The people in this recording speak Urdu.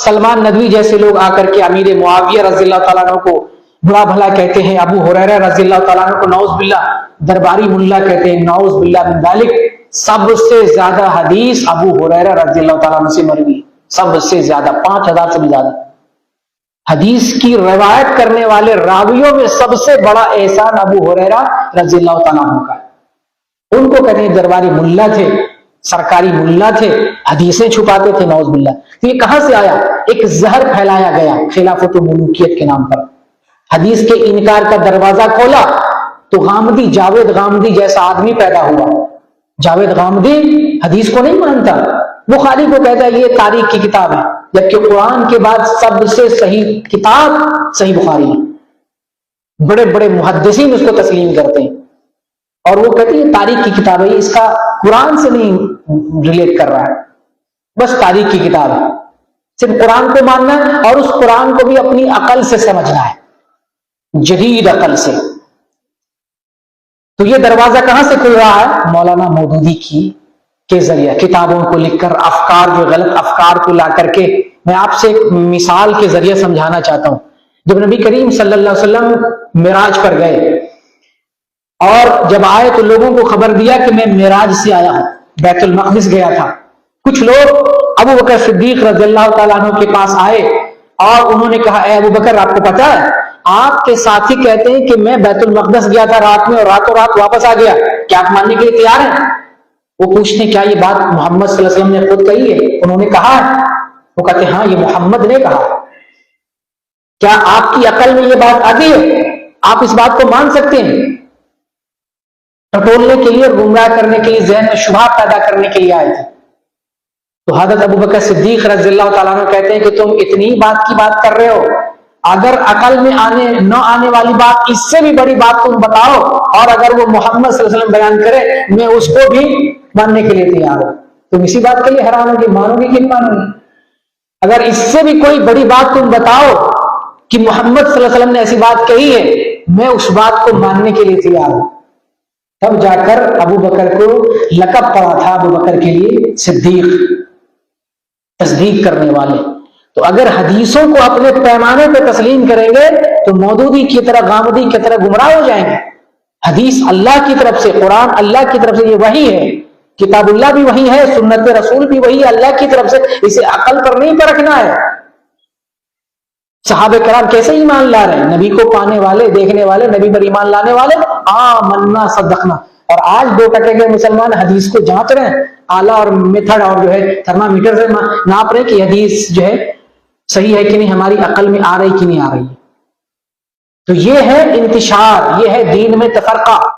سلمان ندوی جیسے لوگ آ کر کے امیر معاویہ رضی اللہ تعالیٰ عنہ کو برا بھلا کہتے ہیں، ابو ہریرہ رضی اللہ تعالیٰ عنہ کو نعوذ باللہ درباری ملا کہتے ہیں، نعوذ باللہ من ذالک۔ سب سے زیادہ حدیث ابو ہریرہ رضی اللہ تعالیٰ عنہ سے مروی، سب سے زیادہ 5000 سے بھی زیادہ حدیث کی روایت کرنے والے راویوں میں سب سے بڑا احسان ابو ہریرہ رضی اللہ تعالیٰ عنہ کا ہے۔ ان کو کہتے ہیں درباری ملا تھے، سرکاری ملا تھے، حدیثیں چھپاتے تھے، نعوذ باللہ۔ تو یہ کہاں سے آیا؟ ایک زہر پھیلایا گیا خلافت و ملوکیت کے نام پر، حدیث کے انکار کا دروازہ کھولا تو غامدی، جاوید غامدی جیسا آدمی پیدا ہوا۔ جاوید غامدی حدیث کو نہیں مانتا، بخاری کو کہتا ہے یہ تاریخ کی کتاب ہے، جبکہ قرآن کے بعد سب سے صحیح کتاب صحیح بخاری ہے۔ بڑے بڑے محدثین اس کو تسلیم کرتے ہیں اور وہ کہتے ہیں یہ تاریخ کی کتاب ہے، اس کا قرآن سے نہیں ریلیٹ کر رہا ہے، بس تاریخ کی کتاب ہے، صرف قرآن کو ماننا ہے اور اس قرآن کو بھی اپنی عقل سے سمجھنا ہے، جدید عقل سے۔ تو یہ دروازہ کہاں سے کھل رہا ہے؟ مولانا مودودی کے ذریعہ، کتابوں کو لکھ کر، افکار جو غلط افکار کو لا کر کے۔ میں آپ سے ایک مثال کے ذریعے سمجھانا چاہتا ہوں۔ جب نبی کریم صلی اللہ علیہ وسلم معراج پر گئے اور جب آئے تو لوگوں کو خبر دیا کہ میں معراج سے آیا ہوں، بیت المقدس گیا تھا۔ کچھ لوگ ابو بکر صدیق رضی اللہ تعالیٰ عنہ کے پاس آئے اور انہوں نے کہا اے ابو بکر، آپ کو پتا ہے آپ کے ساتھی کہتے ہیں کہ میں بیت المقدس گیا تھا رات میں اور راتوں رات واپس آ گیا، کیا آپ ماننے کے لیے تیار ہیں؟ وہ پوچھتے کیا یہ بات محمد صلی اللہ علیہ وسلم نے خود کہی ہے؟ انہوں نے کہا ہے۔ وہ کہتے ہاں یہ محمد نے کہا۔ کیا آپ کی عقل میں یہ بات آتی ہے؟ آپ اس بات کو مان سکتے ہیں؟ ٹٹولنے کے لیے، گمراہ کرنے کے لیے، ذہن میں شبہات پیدا کرنے کے لیے آئے تھے۔ تو حضرت ابو بکر صدیق رضی اللہ تعالیٰ عنہ کہتے ہیں کہ تم اتنی بات کی بات کر رہے ہو، اگر عقل میں نہ آنے والی بات اس سے بھی بڑی بات تم بتاؤ اور اگر وہ محمد صلی اللہ علیہ وسلم بیان کرے میں اس کو بھی ماننے کے لیے تیار ہوں۔ تم اسی بات کے لیے حیران ہو کہ مانو گے کہ نہیں مانو گے؟ اگر اس سے بھی کوئی بڑی بات تم بتاؤ کہ محمد صلی اللہ علیہ وسلم نے ایسی بات کہی ہے، میں اس بات کو ماننے کے لیے تیار ہوں۔ تب جا کر ابو بکر کو لقب پڑا تھا ابو بکر کے لیے صدیق، تصدیق کرنے والے۔ تو اگر حدیثوں کو اپنے پیمانے پہ تسلیم کریں گے تو مودودی کی طرح، غامدی کی طرح گمراہ ہو جائیں گے۔ حدیث اللہ کی طرف سے، قرآن اللہ کی طرف سے، یہ وحی ہے، کتاب اللہ بھی وحی ہے، سنت رسول بھی وحی ہے اللہ کی طرف سے، اسے عقل پر نہیں پرکھنا ہے۔ صحابہ کرام کیسے ایمان لا رہے ہیں؟ نبی کو پانے والے، دیکھنے والے، نبی پر ایمان لانے والے، آمنا صدقنا۔ اور آج 2% کے مسلمان حدیث کو جانچ رہے ہیں، آلہ اور میتھڈ اور جو ہے تھرمامیٹر سے ناپ رہے کہ حدیث جو ہے صحیح ہے کہ نہیں، ہماری عقل میں آ رہی کہ نہیں آ رہی۔ تو یہ ہے انتشار، یہ ہے دین میں تفرقہ۔